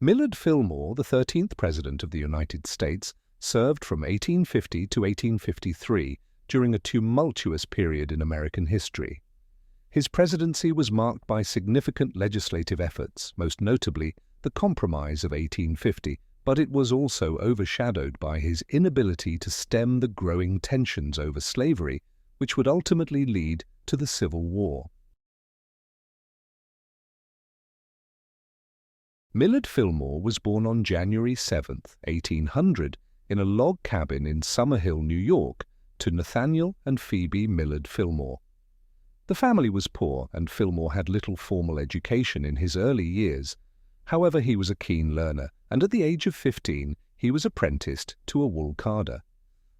Millard Fillmore, the 13th President of the United States, served from 1850 to 1853 during a tumultuous period in American history. His presidency was marked by significant legislative efforts, most notably the Compromise of 1850, but it was also overshadowed by his inability to stem the growing tensions over slavery, which would ultimately lead to the Civil War. Millard Fillmore was born on January 7, 1800, in a log cabin in Summerhill, New York, to Nathaniel and Phoebe Millard Fillmore. The family was poor, and Fillmore had little formal education in his early years. However, he was a keen learner, and at the age of 15, he was apprenticed to a wool carder.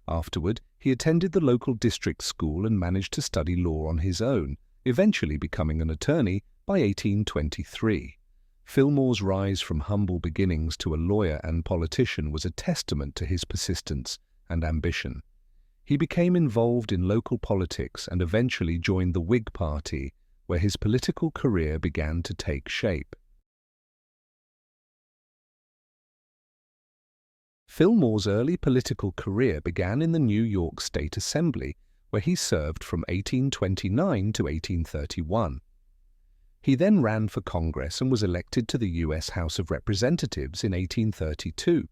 Afterward, he attended the local district school and managed to study law on his own, eventually becoming an attorney by 1823. Fillmore's rise from humble beginnings to a lawyer and politician was a testament to his persistence and ambition. He became involved in local politics and eventually joined the Whig Party, where his political career began to take shape. Fillmore's early political career began in the New York State Assembly, where he served from 1829 to 1831. He then ran for Congress and was elected to the U.S. House of Representatives in 1832.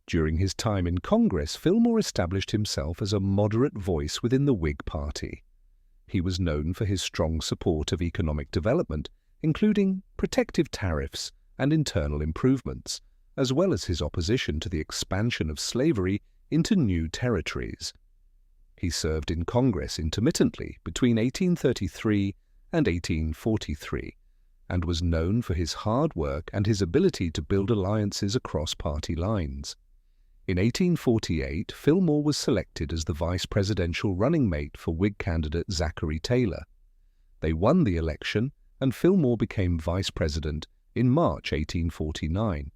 During his time in Congress, Fillmore established himself as a moderate voice within the Whig Party. He was known for his strong support of economic development, including protective tariffs and internal improvements, as well as his opposition to the expansion of slavery into new territories. He served in Congress intermittently between 1833 and 1843, and was known for his hard work and his ability to build alliances across party lines. In 1848, Fillmore was selected as the vice presidential running mate for Whig candidate Zachary Taylor. They won the election, and Fillmore became vice president in March 1849.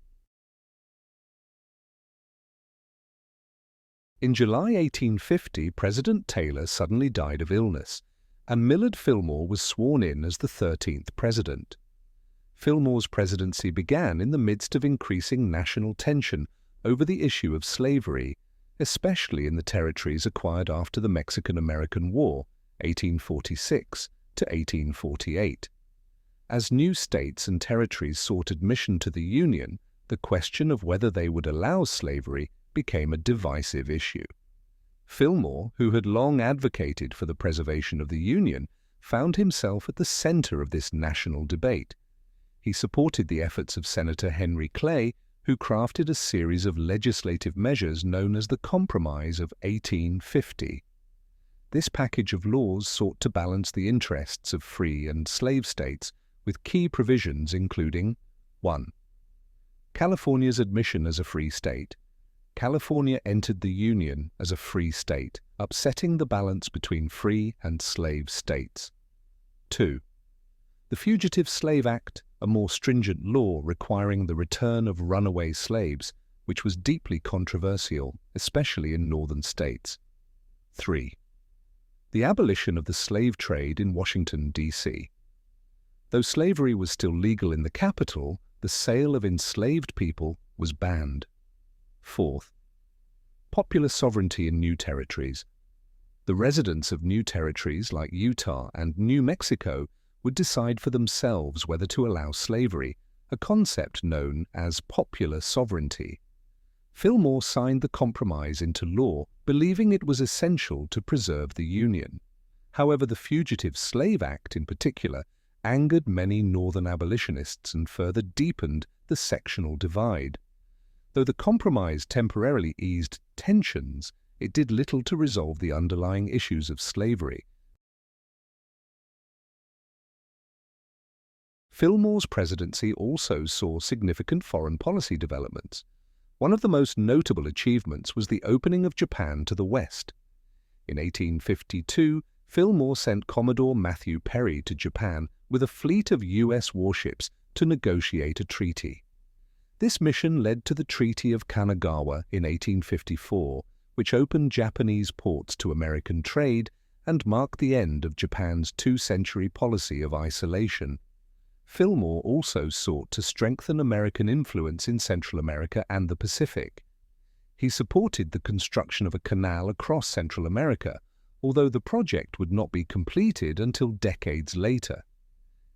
In July 1850, President Taylor suddenly died of illness, and Millard Fillmore was sworn in as the 13th president. Fillmore's presidency began in the midst of increasing national tension over the issue of slavery, especially in the territories acquired after the Mexican-American War, 1846 to 1848. As new states and territories sought admission to the Union, the question of whether they would allow slavery became a divisive issue. Fillmore, who had long advocated for the preservation of the Union, found himself at the center of this national debate. He supported the efforts of Senator Henry Clay, who crafted a series of legislative measures known as the Compromise of 1850. This package of laws sought to balance the interests of free and slave states, with key provisions including 1. California's admission as a free state. California entered the Union as a free state, upsetting the balance between free and slave states. 2. The Fugitive Slave Act, a more stringent law requiring the return of runaway slaves, which was deeply controversial, especially in northern states. 3. The abolition of the slave trade in Washington, D.C. Though slavery was still legal in the capital, the sale of enslaved people was banned. 4th, popular sovereignty in new territories. The residents of new territories like Utah and New Mexico would decide for themselves whether to allow slavery, a concept known as popular sovereignty. Fillmore signed the Compromise into law, believing it was essential to preserve the Union. However, the Fugitive Slave Act in particular angered many Northern abolitionists and further deepened the sectional divide. Though the compromise temporarily eased tensions, it did little to resolve the underlying issues of slavery. Fillmore's presidency also saw significant foreign policy developments. One of the most notable achievements was the opening of Japan to the West. In 1852, Fillmore sent Commodore Matthew Perry to Japan with a fleet of U.S. warships to negotiate a treaty. This mission led to the Treaty of Kanagawa in 1854, which opened Japanese ports to American trade and marked the end of Japan's two-century policy of isolation. Fillmore also sought to strengthen American influence in Central America and the Pacific. He supported the construction of a canal across Central America, although the project would not be completed until decades later.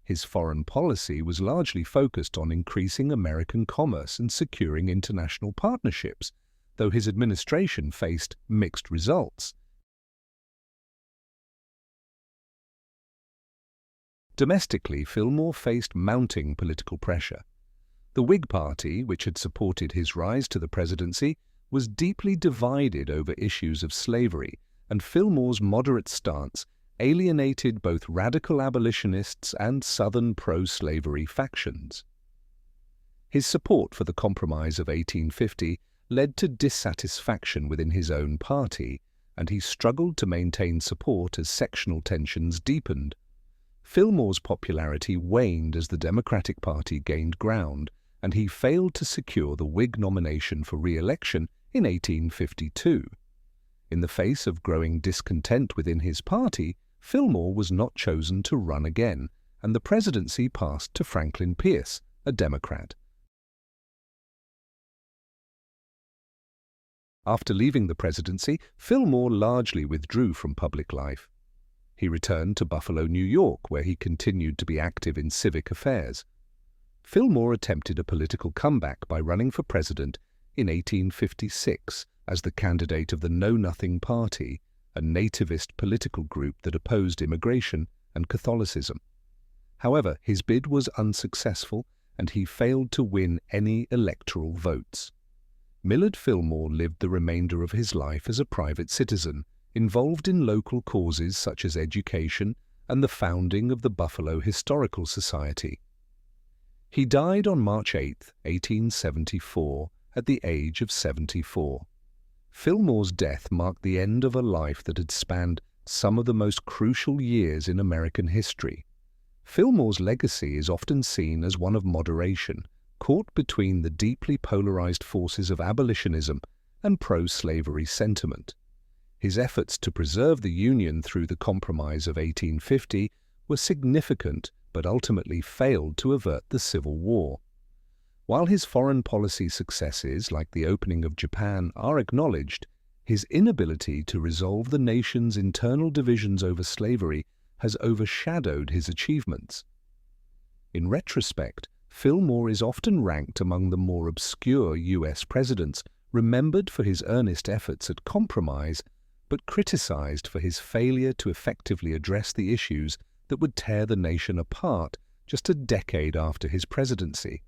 His foreign policy was largely focused on increasing American commerce and securing international partnerships, though his administration faced mixed results. Domestically, Fillmore faced mounting political pressure. The Whig Party, which had supported his rise to the presidency, was deeply divided over issues of slavery, and Fillmore's moderate stance alienated both radical abolitionists and Southern pro-slavery factions. His support for the Compromise of 1850 led to dissatisfaction within his own party, and he struggled to maintain support as sectional tensions deepened. Fillmore's popularity waned as the Democratic Party gained ground, and he failed to secure the Whig nomination for re-election in 1852. In the face of growing discontent within his party, Fillmore was not chosen to run again, and the presidency passed to Franklin Pierce, a Democrat. After leaving the presidency, Fillmore largely withdrew from public life. He returned to Buffalo, New York, where he continued to be active in civic affairs. Fillmore attempted a political comeback by running for president in 1856 as the candidate of the Know Nothing Party, a nativist political group that opposed immigration and Catholicism. However, his bid was unsuccessful, and he failed to win any electoral votes. Millard Fillmore lived the remainder of his life as a private citizen, involved in local causes such as education and the founding of the Buffalo Historical Society. He died on March 8, 1874, at the age of 74. Fillmore's death marked the end of a life that had spanned some of the most crucial years in American history. Fillmore's legacy is often seen as one of moderation, caught between the deeply polarized forces of abolitionism and pro-slavery sentiment. His efforts to preserve the Union through the Compromise of 1850 were significant but ultimately failed to avert the Civil War. While his foreign policy successes, like the opening of Japan, are acknowledged, his inability to resolve the nation's internal divisions over slavery has overshadowed his achievements. In retrospect, Fillmore is often ranked among the more obscure U.S. presidents, remembered for his earnest efforts at compromise, but criticized for his failure to effectively address the issues that would tear the nation apart just a decade after his presidency.